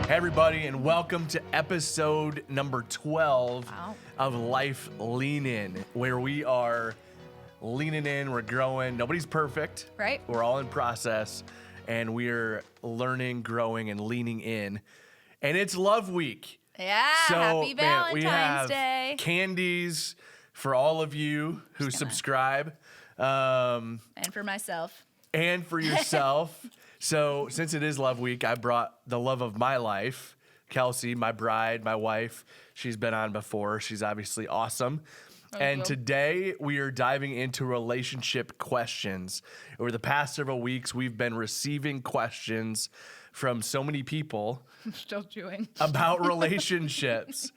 Hey everybody, and welcome to episode number 12 Wow. of Life Lean In, where we are leaning in, we're growing. Nobody's perfect. Right. We're all in process, and we're learning, growing, and leaning in. And it's Love Week. Yeah, So, happy man, we have Valentine's Day. candies for all of you who subscribe. And for myself. And for yourself. So since it is Love Week, I brought the love of my life, Kelsey, my bride, my wife. She's been on before. She's obviously awesome. And you. today we are diving into relationship questions. Over the past several weeks, we've been receiving questions from so many people I'm still chewing. about relationships.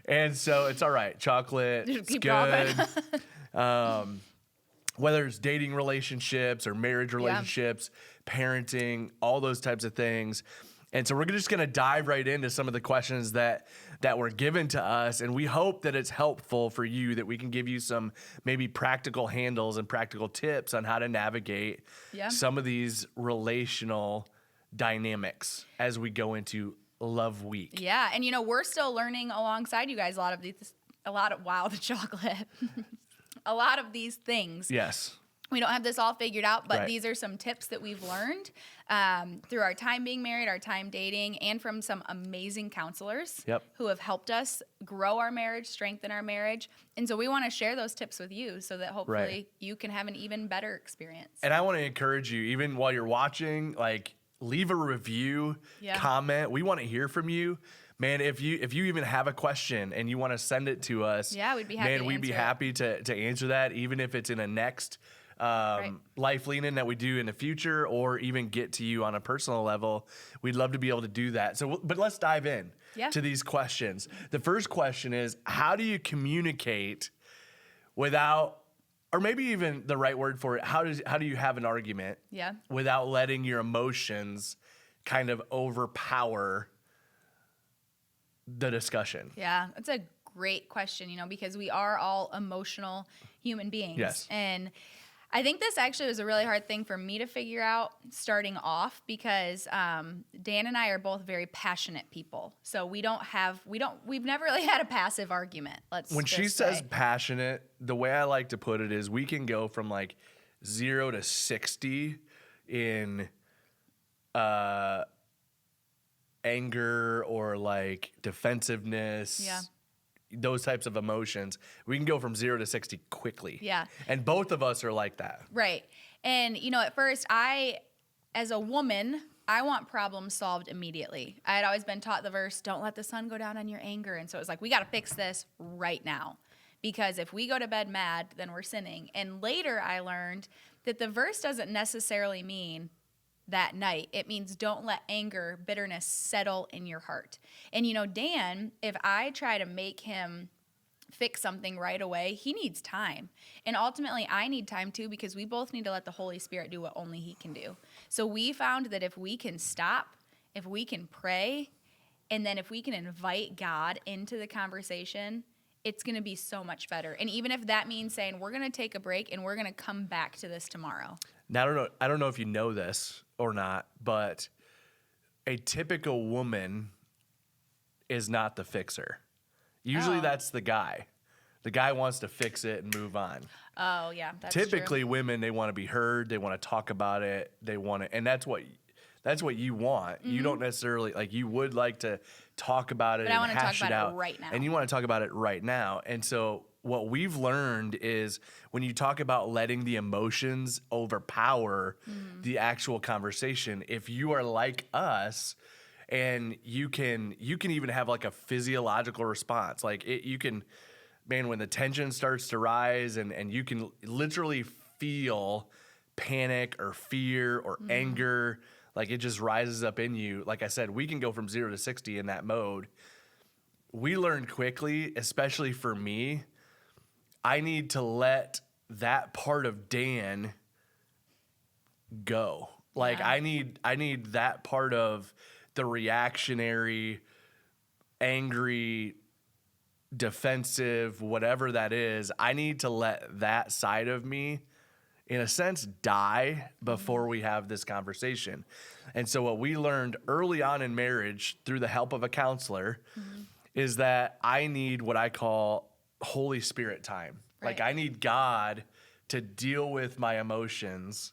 And so it's all right. Chocolate, Just it's keep good. going. Whether it's dating relationships or marriage relationships, parenting, all those types of things. And so we're just going to dive right into some of the questions that were given to us. And we hope that it's helpful for you, that we can give you some maybe practical handles and practical tips on how to navigate some of these relational dynamics as we go into Love Week. Yeah, and we're still learning alongside you guys wow, the chocolate. A lot of these things. Yes. We don't have this all figured out, but Right. these are some tips that we've learned through our time being married, our time dating, and from some amazing counselors who have helped us grow our marriage, strengthen our marriage. And so we want to share those tips with you so that hopefully you can have an even better experience. And I want to encourage you, even while you're watching, leave a review, comment. We want to hear from you. Man, if you even have a question and you want to send it to us, we'd be happy. We'd be happy to answer that, even if it's in a next Life Lean In that we do in the future, or even get to you on a personal level. We'd love to be able to do that. So, but let's dive in to these questions. The first question is, how do you communicate without, or maybe even the right word for it, how do you have an argument without letting your emotions kind of overpower the discussion? Yeah, that's a great question, because we are all emotional human beings. Yes. And I think this actually was a really hard thing for me to figure out starting off because Dan and I are both very passionate people. So we've never really had a passive argument. When she says passionate, the way I like to put it is we can go from 0 to 60 in anger or defensiveness, those types of emotions. We can go from 0 to 60 quickly. Yeah. And both of us are like that. Right. And, at first as a woman, I want problems solved immediately. I had always been taught the verse, don't let the sun go down on your anger. And so it was we got to fix this right now. Because if we go to bed mad, then we're sinning. And later I learned that the verse doesn't necessarily mean that night. It means don't let anger, bitterness settle in your heart. And Dan, if I try to make him fix something right away, he needs time. And ultimately, I need time too, because we both need to let the Holy Spirit do what only he can do. So we found that if we can stop, if we can pray, and then if we can invite God into the conversation, it's going to be so much better. And even if that means saying we're going to take a break and we're going to come back to this tomorrow. Now, I don't know if you know this or not, but a typical woman is not the fixer. Usually that's the guy. The guy wants to fix it and move on. Oh, yeah, that's Typically, true. women, they want to be heard. They want to talk about it. They want to, and that's what you want. Mm-hmm. You don't necessarily, you would like to talk about it and hash it out. Right now. And you want to talk about it right now. And so what we've learned is when you talk about letting the emotions overpower the actual conversation, if you are like us, and you can even have a physiological response. You can, man, when the tension starts to rise and you can literally feel panic or fear or anger, it just rises up in you. Like I said, we can go from 0 to 60 in that mode. We learned quickly, especially for me, I need to let that part of Dan go. I need that part of the reactionary, angry, defensive, whatever that is. I need to let that side of me in a sense, die before we have this conversation. And so what we learned early on in marriage through the help of a counselor is that I need what I call Holy Spirit time. Like Right. I need God to deal with my emotions,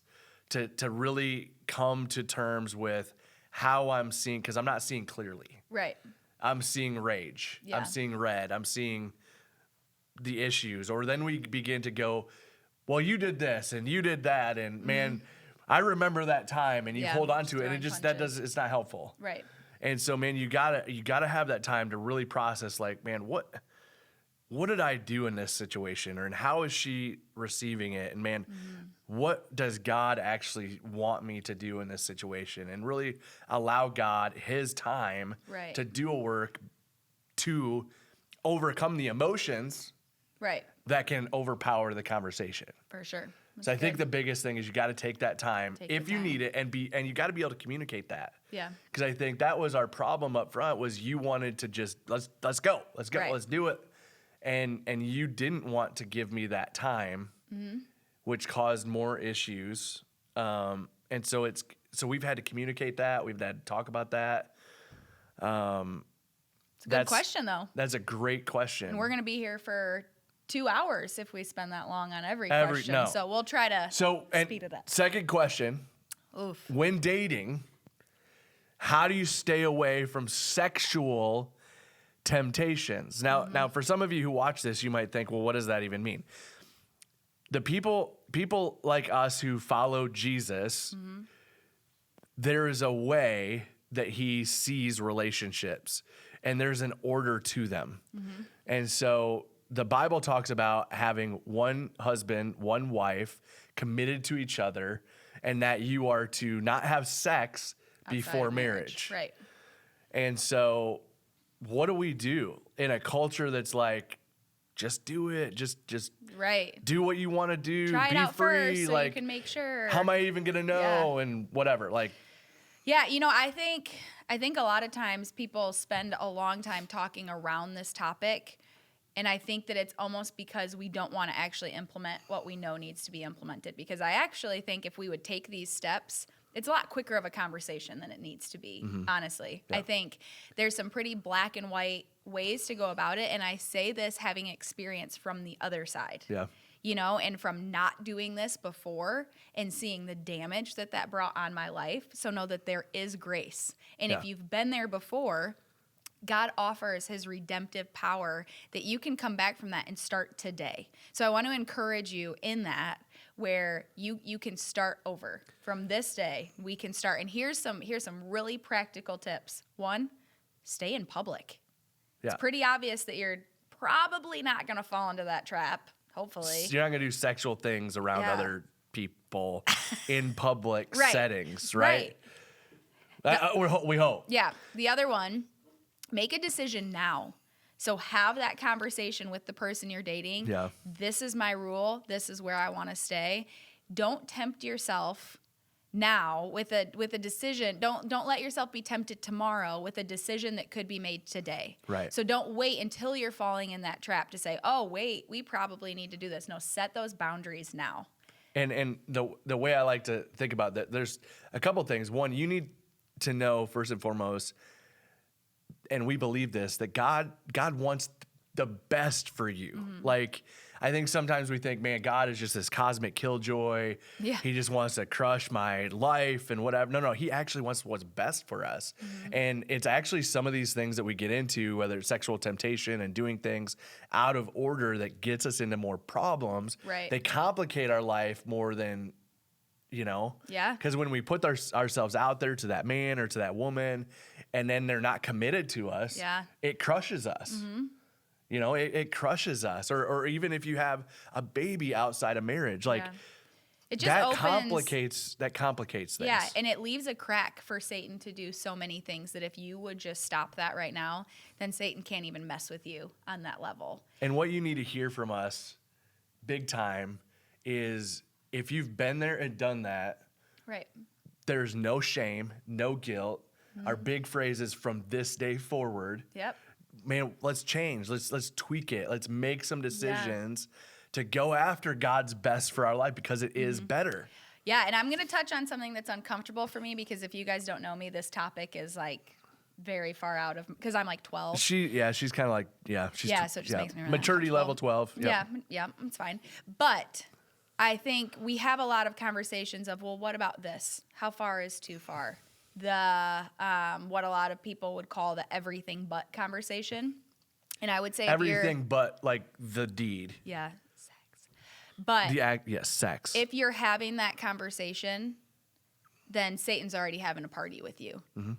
to really come to terms with how I'm seeing, because I'm not seeing clearly. Right. I'm seeing rage. Yeah. I'm seeing red. I'm seeing the issues. Or then we begin to go, well, you did this and you did that. And man, I remember that time, and you Yeah, hold on just to it. And throwing punches. it's not helpful. Right. And so, man, you gotta have that time to really process, like, man, what did I do in this situation? And how is she receiving it? And man, what does God actually want me to do in this situation? And really allow God his time Right. to do a work to overcome the emotions Right. that can overpower the conversation. For sure. So I That's think good. the biggest thing is you got to take that time Take if the you time. need it, and you got to be able to communicate that. Yeah. Because I think that was our problem up front, was you wanted to just let's go, Right. let's do it, and you didn't want to give me that time, which caused more issues. And so we've had to communicate that, we've had to talk about that. It's a good question, though. That's a great question. And we're going to be here for 2 hours if we spend that long on every question. no. So we'll try to speed it up. Second question. Oof. When dating, how do you stay away from sexual temptations? Now, for some of you who watch this, you might think, well, what does that even mean? The people like us who follow Jesus, there is a way that he sees relationships, and there's an order to them. And so the Bible talks about having one husband, one wife, committed to each other, and that you are to not have sex Outside before of marriage. Right. And so what do we do in a culture that's like, just do it, just Right. do what you want to do, Try it be out free, first so like you can make sure. how am I even gonna know, and whatever, like. Yeah, I think a lot of times people spend a long time talking around this topic, and I think that it's almost because we don't want to actually implement what we know needs to be implemented. Because I actually think if we would take these steps, it's a lot quicker of a conversation than it needs to be, honestly. Yeah. I think there's some pretty black and white ways to go about it, and I say this having experience from the other side. Yeah. And from not doing this before and seeing the damage that brought on my life. So know that there is grace. And if Yeah. you've been there before, God offers his redemptive power that you can come back from that and start today. So I want to encourage you in that, where you can start over. From this day, we can start. And here's some really practical tips. 1, stay in public. Yeah. It's pretty obvious that you're probably not going to fall into that trap. Hopefully. You're not gonna do sexual things around Yeah. other people in public Right. settings, right? Right. We hope. Yeah. The other one, make a decision now. So have that conversation with the person you're dating. Yeah. This is my rule. This is where I want to stay. Don't tempt yourself now with a decision. Don't let yourself be tempted tomorrow with a decision that could be made today. Right. So don't wait until you're falling in that trap to say, "Oh, wait, we probably need to do this." No, set those boundaries now. And the way I like to think about that, there's a couple things. One, you need to know first and foremost, and we believe this, that God wants the best for you. Like, I think sometimes we think, man, God is just this cosmic killjoy. Yeah. He just wants to crush my life and whatever. No, he actually wants what's best for us. And it's actually some of these things that we get into, whether it's sexual temptation and doing things out of order, that gets us into more problems. Right. They complicate our life more than, Yeah. Because when we put ourselves out there to that man or to that woman, and then they're not committed to us, Yeah. it crushes us. It crushes us. Or even if you have a baby outside of marriage, like Yeah. It just that opens complicates things. Yeah, and it leaves a crack for Satan to do so many things that if you would just stop that right now, then Satan can't even mess with you on that level. And what you need to hear from us big time is, if you've been there and done that, Right. there's no shame, no guilt. Our big phrase is from this day forward. Yep. Man, let's change. Let's tweak it. Let's make some decisions to go after God's best for our life because it is better. Yeah, and I'm going to touch on something that's uncomfortable for me because if you guys don't know me, this topic is like very far out of, because I'm like 12. She's kind of like, so it just makes me really maturity level 12. Yep. Yeah, it's fine. But I think we have a lot of conversations of, well, what about this? How far is too far? The what a lot of people would call the everything but conversation. And I would say everything but like the deed. Yeah, sex. But the act, yes, sex. If you're having that conversation, then Satan's already having a party with you. Mm-hmm.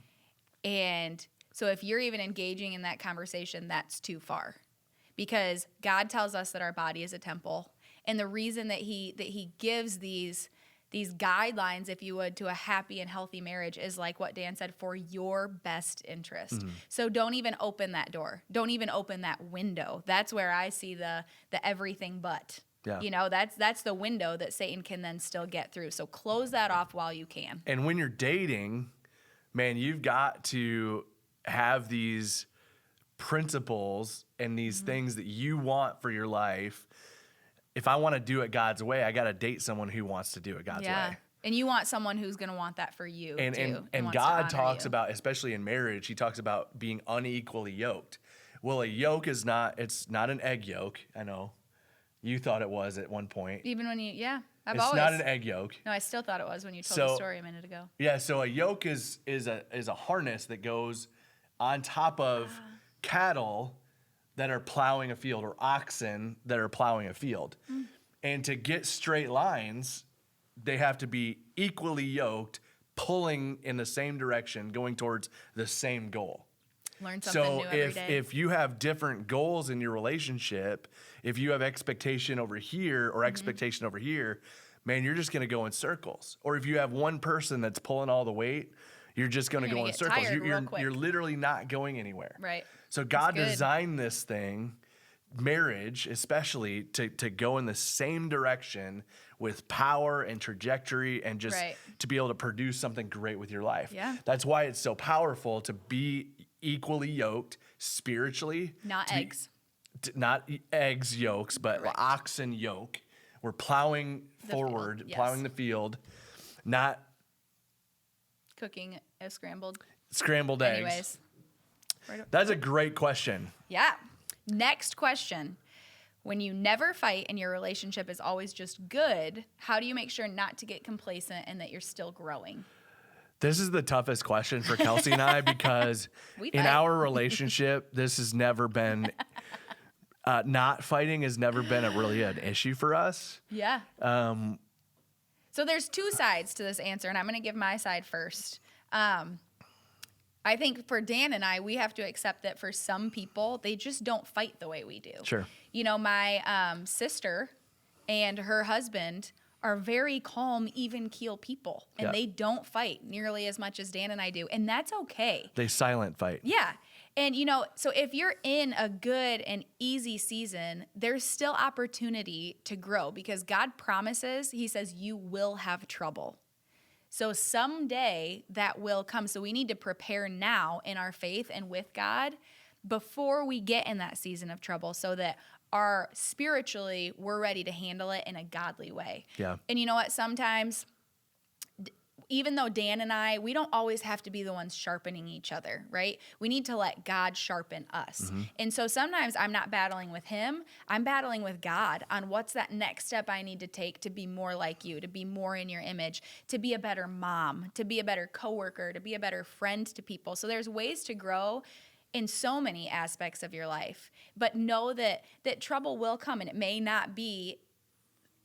And so if you're even engaging in that conversation, that's too far. Because God tells us that our body is a temple. And the reason that he gives these guidelines, if you would, to a happy and healthy marriage is like what Dan said, for your best interest. Mm-hmm. So don't even open that door. Don't even open that window. That's where I see the everything but. Yeah. You know, that's the window that Satan can then still get through. So close that off while you can. And when you're dating, man, you've got to have these principles and these things that you want for your life. If I want to do it God's way, I got to date someone who wants to do it God's way. And you want someone who's going to want that for you, too. And God talks about, especially in marriage, he talks about being unequally yoked. Well, a yoke is it's not an egg yolk. I know. You thought it was at one point. Even when it's not an egg yolk. No, I still thought it was when you told the story a minute ago. Yeah, so a yoke is a harness that goes on top of cattle that are plowing a field, or oxen that are plowing a field. Mm. And to get straight lines, they have to be equally yoked, pulling in the same direction, going towards the same goal. Learn something new every day. If you have different goals in your relationship, if you have expectation over here or expectation over here, man, you're just going to go in circles. Or if you have one person that's pulling all the weight, you're just going to go in circles. You're literally not going anywhere. Right. So God designed this thing, marriage especially, to go in the same direction with power and trajectory and just to be able to produce something great with your life. Yeah. That's why it's so powerful to be equally yoked spiritually. Not eggs. Not eggs yokes, but oxen yoke. We're plowing forward, plowing the field, not cooking a scrambled eggs. Anyways. That's a great question. Yeah. Next question. When you never fight and your relationship is always just good, how do you make sure not to get complacent and that you're still growing? This is the toughest question for Kelsey and I because in our relationship, this has never been, not fighting has never been really an issue for us. Yeah. So there's two sides to this answer, and I'm going to give my side first. I think for Dan and I, we have to accept that for some people, they just don't fight the way we do. Sure. You know, my sister and her husband are very calm, even keel people, and they don't fight nearly as much as Dan and I do, and that's okay. They silent fight. Yeah. And, you know, so if you're in a good and easy season, there's still opportunity to grow because God promises, he says, you will have trouble. So someday that will come. So we need to prepare now in our faith and with God before we get in that season of trouble so that spiritually we're ready to handle it in a godly way. Yeah. And you know what? Sometimes, even though Dan and I, we don't always have to be the ones sharpening each other, right? We need to let God sharpen us. Mm-hmm. And so sometimes I'm not battling with him. I'm battling with God on what's that next step I need to take to be more like you, to be more in your image, to be a better mom, to be a better coworker, to be a better friend to people. So there's ways to grow in so many aspects of your life. But know that trouble will come, and it may not be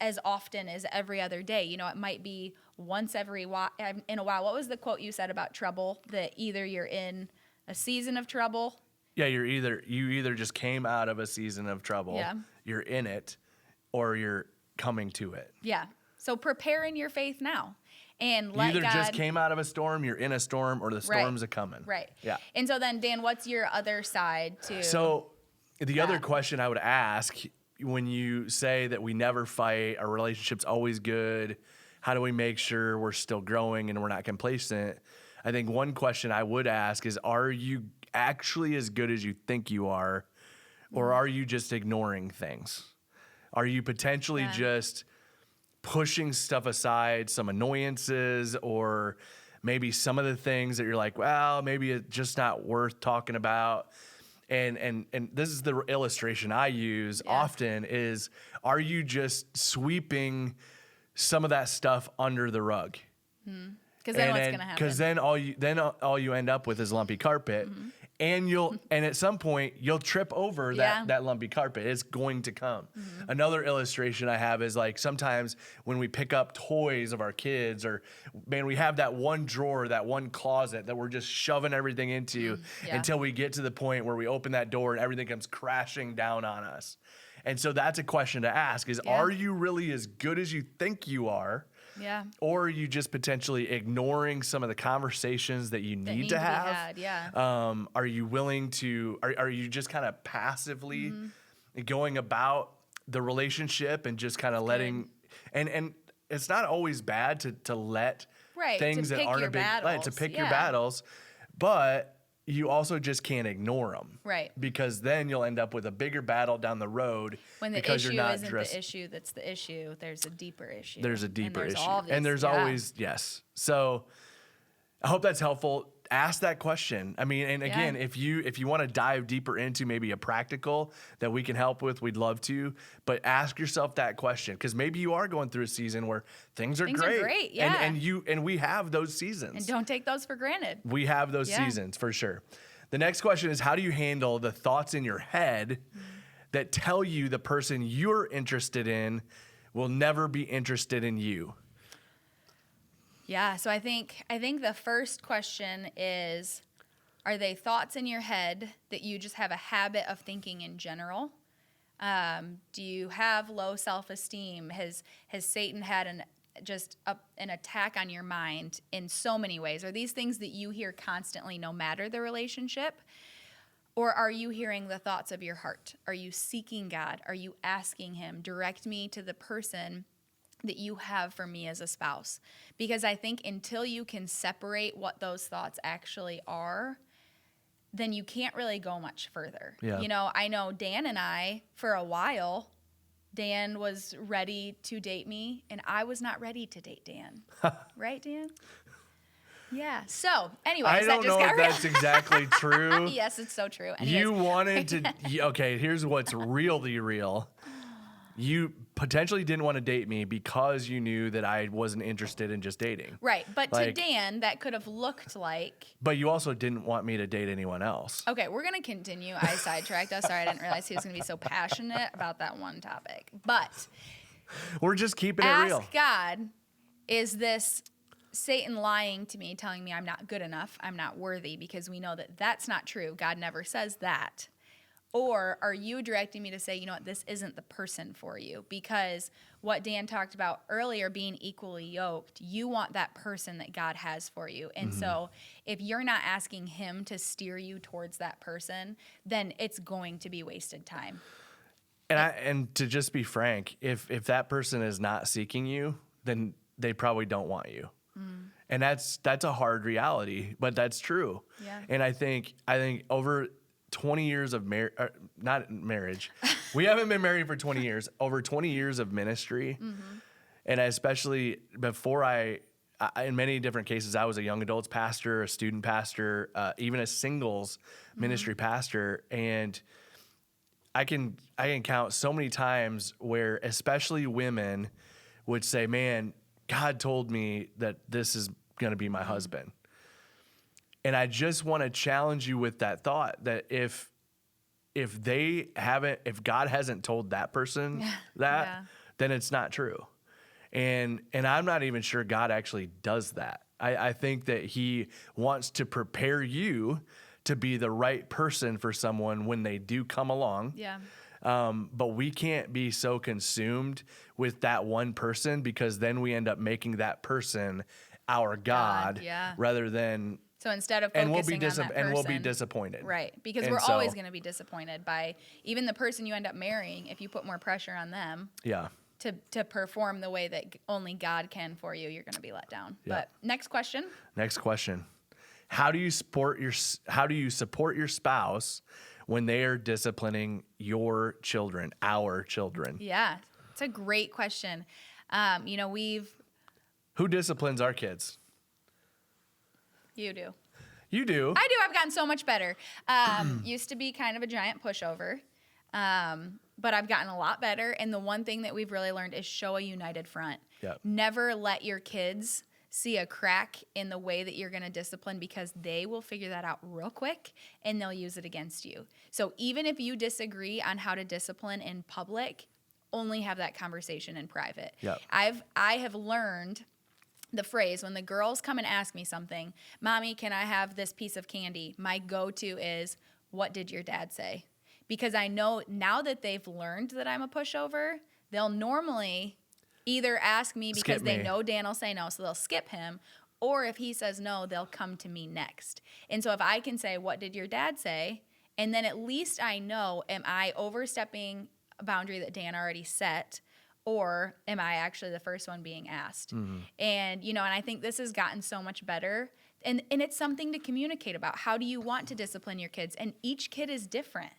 as often as every other day. You know, it might be once in a while. What was the quote you said about trouble? That either you're in a season of trouble. Yeah, you either just came out of a season of trouble, you're in it, or you're coming to it. Yeah. So prepare in your faith now. And let you either God, just came out of a storm, you're in a storm, or the storm's a coming. Right. Yeah. And so then, Dan, what's your other side to So the other question I would ask, when you say that we never fight, our relationship's always good, how do we make sure we're still growing and we're not complacent? I think one question I would ask is, are you actually as good as you think you are, or are you just ignoring things? Are you potentially just pushing stuff aside, some annoyances, or maybe some of the things that you're like, well, maybe it's just not worth talking about? And this is the illustration I use often is, are you just sweeping some of that stuff under the rug? Because then what's going to happen? Because then all you end up with is lumpy carpet. And at some point you'll trip over that lumpy carpet. It's going to come. Another illustration I have is like sometimes when we pick up toys of our kids, or man, we have that one drawer, that one closet that we're just shoving everything into until we get to the point where we open that door and everything comes crashing down on us. And so that's a question to ask is, are you really as good as you think you are? Yeah. Or are you just potentially ignoring some of the conversations that you need to have? Are you willing to, are you just kind of passively going about the relationship and just kind of letting, and it's not always bad to let things that aren't a big, to pick your battles, but you also just can't ignore them. Right. Because then you'll end up with a bigger battle down the road. When the because issue you're not isn't the issue that's the issue, there's a deeper issue. There's a deeper issue. And there's always, So I hope that's helpful. Ask that question. I mean, and again, if you want to dive deeper into maybe a practical that we can help with, we'd love to. But ask yourself that question, because maybe you are going through a season where things are great. And we have those seasons. And don't take those for granted. We have those seasons for sure. The next question is, how do you handle the thoughts in your head that tell you the person you're interested in will never be interested in you? Yeah, so I think the first question is, are they thoughts in your head that you just have a habit of thinking in general? Do you have low self-esteem? Has Satan had an attack on your mind in so many ways? Are these things that you hear constantly no matter the relationship? Or are you hearing the thoughts of your heart? Are you seeking God? Are you asking him, direct me to the person that you have for me as a spouse? Because I think until you can separate what those thoughts actually are, then you can't really go much further. Yeah. You know, I know Dan and I, for a while, Dan was ready to date me, and I was not ready to date Dan. Right, Dan? Yeah. So, anyways, I don't know if that's exactly true. Yes, it's so true. Anyways. You wanted to. Okay, here's what's really real. You potentially didn't want to date me because you knew that I wasn't interested in just dating. Right. But to Dan, that could have looked like. But you also didn't want me to date anyone else. Okay, we're going to continue. I sidetracked us. Sorry, I didn't realize he was going to be so passionate about that one topic. But we're just keeping it real. Ask God, is this Satan lying to me, telling me I'm not good enough, I'm not worthy? Because we know that that's not true. God never says that. Or are you directing me to say, you know what, this isn't the person for you? Because what Dan talked about earlier, being equally yoked, you want that person that God has for you. And so if you're not asking him to steer you towards that person, then it's going to be wasted time. And to just be frank, if that person is not seeking you, then they probably don't want you. And that's a hard reality, but that's true. Yeah. And I think over 20 years of not marriage. We haven't been married for 20 years. Over 20 years of ministry. And especially before in many different cases, I was a young adults pastor, a student pastor, even a singles ministry pastor. And I can count so many times where especially women would say, man, God told me that this is going to be my husband. And I just want to challenge you with that thought that if God hasn't told that person that, then it's not true. And I'm not even sure God actually does that. I think that he wants to prepare you to be the right person for someone when they do come along. Yeah. But we can't be so consumed with that one person, because then we end up making that person our God rather than. So instead of focusing on that person, and we'll be disappointed. Right. Because we're always going to be disappointed by even the person you end up marrying. If you put more pressure on them to perform the way that only God can for you, you're going to be let down. Yeah. But next question. How do you support your spouse when they are disciplining your children, our children? Yeah. It's a great question. Who disciplines our kids? You do. You do. I do. I've gotten so much better. Used to be kind of a giant pushover, but I've gotten a lot better. And the one thing that we've really learned is show a united front. Yep. Never let your kids see a crack in the way that you're going to discipline, because they will figure that out real quick and they'll use it against you. So even if you disagree on how to discipline in public, only have that conversation in private. Yep. I have learned the phrase, when the girls come and ask me something, Mommy, can I have this piece of candy? My go-to is, what did your dad say? Because I know now that they've learned that I'm a pushover, they'll normally either ask me because they know Dan will say no, so they'll skip him, or if he says no, they'll come to me next. And so if I can say, what did your dad say? And then at least I know, am I overstepping a boundary that Dan already set, or am I actually the first one being asked? Mm-hmm. And, and I think this has gotten so much better. And it's something to communicate about. How do you want to discipline your kids? And each kid is different.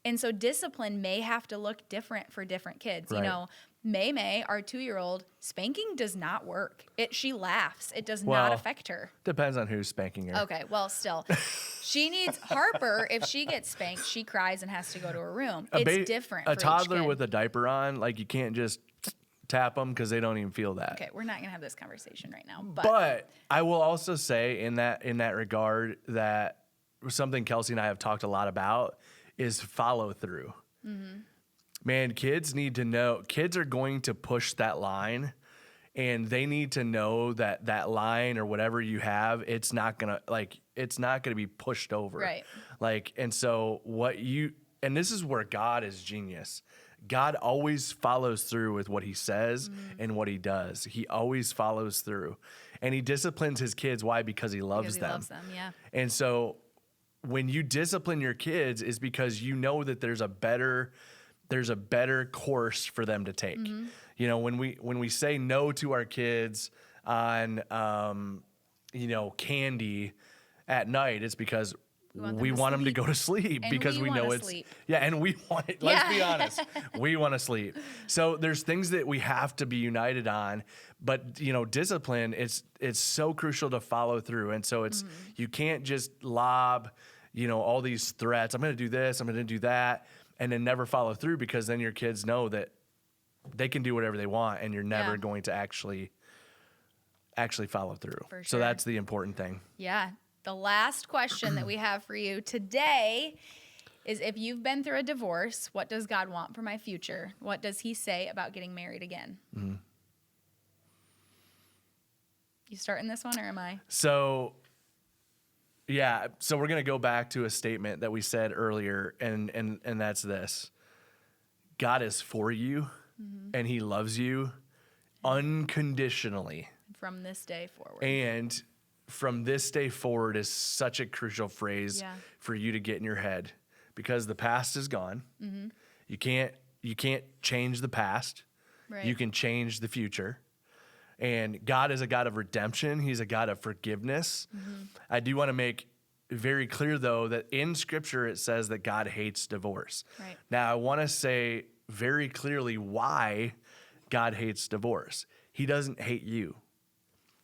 And so discipline may have to look different for different kids. Right. May, our 2-year-old, spanking does not work. She laughs. It does not affect her. Depends on who's spanking her. Okay, well, still. She needs Harper. If she gets spanked, she cries and has to go to her room. It's different for a toddler each kid. with a diaper on, you can't just tap them because they don't even feel that. Okay, we're not going to have this conversation right now. But I will also say in that regard that something Kelsey and I have talked a lot about is follow through. Mm-hmm. Man, kids need to know. Kids are going to push that line, and they need to know that that line or whatever you have, it's not gonna be pushed over. Right. And so and this is where God is genius. God always follows through with what he says and what he does. He always follows through, and he disciplines his kids. Why? Because he loves them. Loves them, yeah. And so when you discipline your kids is because you know that there's a better course for them to take. Mm-hmm. When we say no to our kids on candy at night, it's because we want them to go to sleep, and because we know it's sleep. And we want it. Let's be honest, we want to sleep. So there's things that we have to be united on, but discipline, it's so crucial to follow through. And so it's you can't just lob all these threats. I'm going to do this, I'm going to do that, and then never follow through, because then your kids know that they can do whatever they want, and you're never going to actually follow through. For sure. So that's the important thing. Yeah. The last question that we have for you today is, if you've been through a divorce, what does God want for my future? What does he say about getting married again? Mm-hmm. You starting this one, or am I? So we're going to go back to a statement that we said earlier, and that's this. God is for you, and he loves you unconditionally. From this day forward. And from this day forward is such a crucial phrase for you to get in your head, because the past is gone. Mm-hmm. You can't change the past. Right. You can change the future. And God is a God of redemption. He's a God of forgiveness. Mm-hmm. I do want to make very clear, though, that in Scripture it says that God hates divorce. Right. Now, I want to say very clearly why God hates divorce. He doesn't hate you.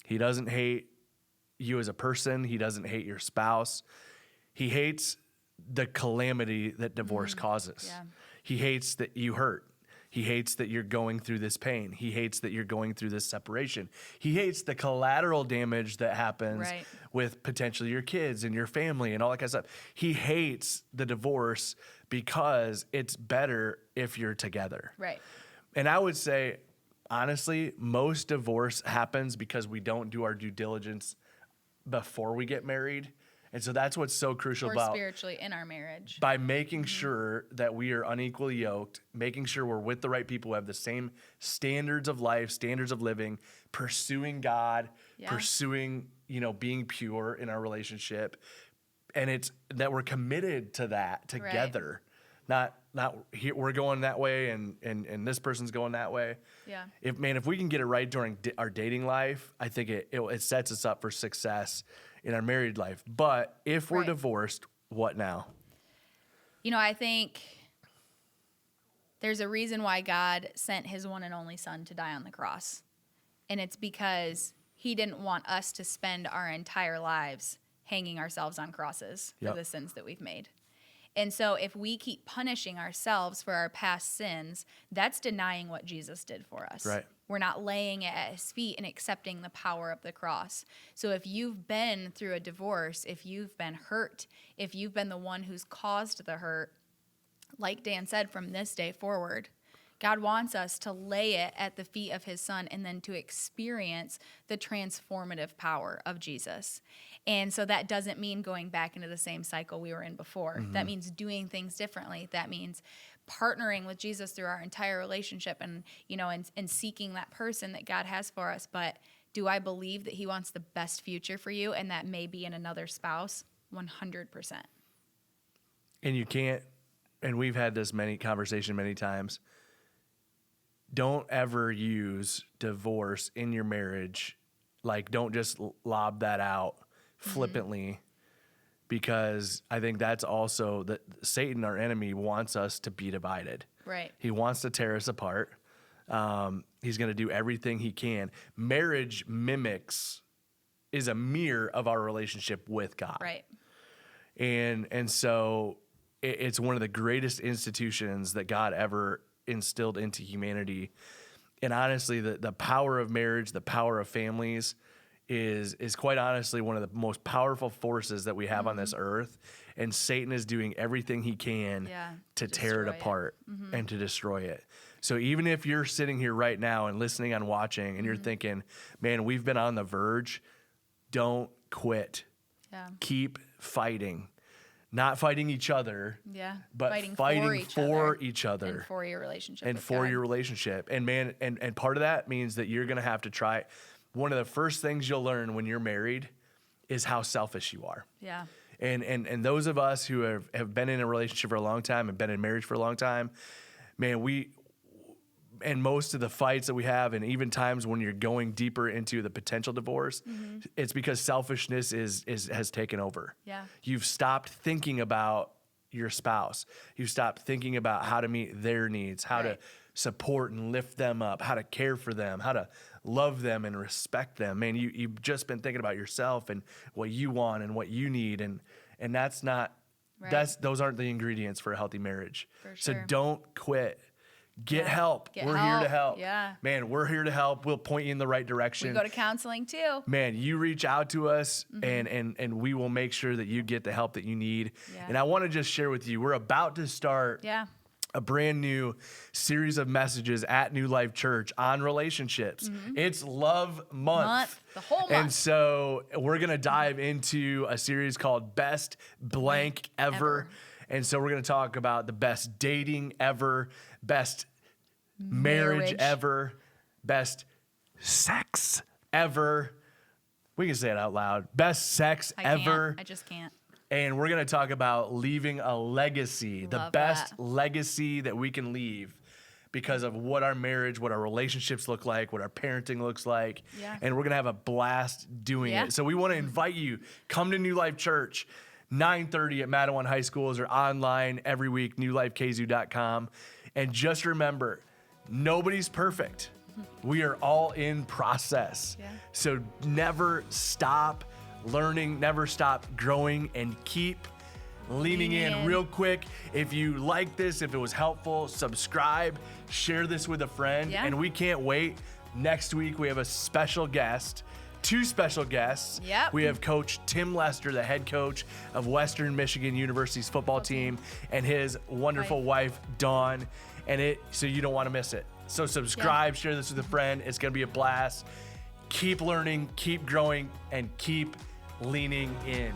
He doesn't hate you as a person. He doesn't hate your spouse. He hates the calamity that divorce causes. Yeah. He hates that you hurt. He hates that you're going through this pain. He hates that you're going through this separation. He hates the collateral damage that happens with potentially your kids and your family and all that kind of stuff. He hates the divorce because it's better if you're together. Right. And I would say, honestly, most divorce happens because we don't do our due diligence before we get married. And so that's what's so crucial about spiritually in our marriage. By making sure that we are unequally yoked, making sure we're with the right people who have the same standards of life, standards of living, pursuing God, pursuing, being pure in our relationship. And it's that we're committed to that together. Right. Not here, we're going that way and this person's going that way. Yeah. If we can get it right during our dating life, I think it sets us up for success in our married life. But if we're divorced, what now? I think There's a reason why God sent his one and only son to die on the cross. And it's because he didn't want us to spend our entire lives hanging ourselves on crosses for the sins that we've made. And so if we keep punishing ourselves for our past sins, that's denying what Jesus did for us. Right. We're not laying it at his feet and accepting the power of the cross. So if you've been through a divorce, if you've been hurt, if you've been the one who's caused the hurt, like Dan said, from this day forward, God wants us to lay it at the feet of his son and then to experience the transformative power of Jesus. And so that doesn't mean going back into the same cycle we were in before. Mm-hmm. That means doing things differently. That means partnering with Jesus through our entire relationship and, and seeking that person that God has for us. But do I believe that he wants the best future for you, and that may be in another spouse? 100%. And you can't, and we've had this conversation many times, don't ever use divorce in your marriage. Like, don't just lob that out flippantly, because I think that's also that Satan, our enemy, wants us to be divided. Right. He wants to tear us apart. He's going to do everything he can. Marriage is a mirror of our relationship with God. Right. And so it's one of the greatest institutions that God ever instilled into humanity. And honestly, the power of marriage, the power of families is quite honestly one of the most powerful forces that we have on this earth. And Satan is doing everything he can to tear it apart and to destroy it. So even if you're sitting here right now and listening and watching and you're thinking, man, we've been on the verge, don't quit. Yeah. Keep fighting. Not fighting each other, but fighting for each other. And for your relationship. And for your relationship. And man, and part of that means that you're going to have to try. One of the first things you'll learn when you're married is how selfish you are. Yeah. And those of us who have been in a relationship for a long time and been in marriage for a long time, man, and most of the fights that we have, and even times when you're going deeper into the potential divorce, it's because selfishness has taken over. Yeah. You've stopped thinking about your spouse. You've stopped thinking about how to meet their needs, how to support and lift them up, how to care for them, how to love them and respect them. Man, you've just been thinking about yourself and what you want and what you need, and that's not those aren't the ingredients for a healthy marriage. For sure. So don't quit. Get help. We're here to help. Yeah. Man, we're here to help. We'll point you in the right direction. We go to counseling too. Man, you reach out to us and we will make sure that you get the help that you need. Yeah. And I want to just share with you, we're about to start a brand new series of messages at New Life Church on relationships. It's Love Month. The whole month. And so we're going to dive into a series called Best Blank Ever. And so we're going to talk about the best dating ever, best marriage ever, best sex ever. We can say it out loud. Best sex ever. I just can't. And we're going to talk about leaving a legacy, the best legacy that we can leave because of what our marriage, what our relationships look like, what our parenting looks like. Yeah. And we're going to have a blast doing it. So we want to invite you, come to New Life Church. 9:30 at Madawan High Schools or online every week, newlifekzu.com. And just remember, nobody's perfect. We are all in process. Yeah. So never stop learning, never stop growing, and keep leaning in. Real quick, if you like this, if it was helpful, subscribe, share this with a friend. Yeah. And we can't wait. Next week, we have a special guest. 2 special guests. Yep. We have Coach Tim Lester, the head coach of Western Michigan University's football team, and his wonderful wife, Dawn. So you don't want to miss it. So subscribe, share this with a friend. It's going to be a blast. Keep learning, keep growing, and keep leaning in.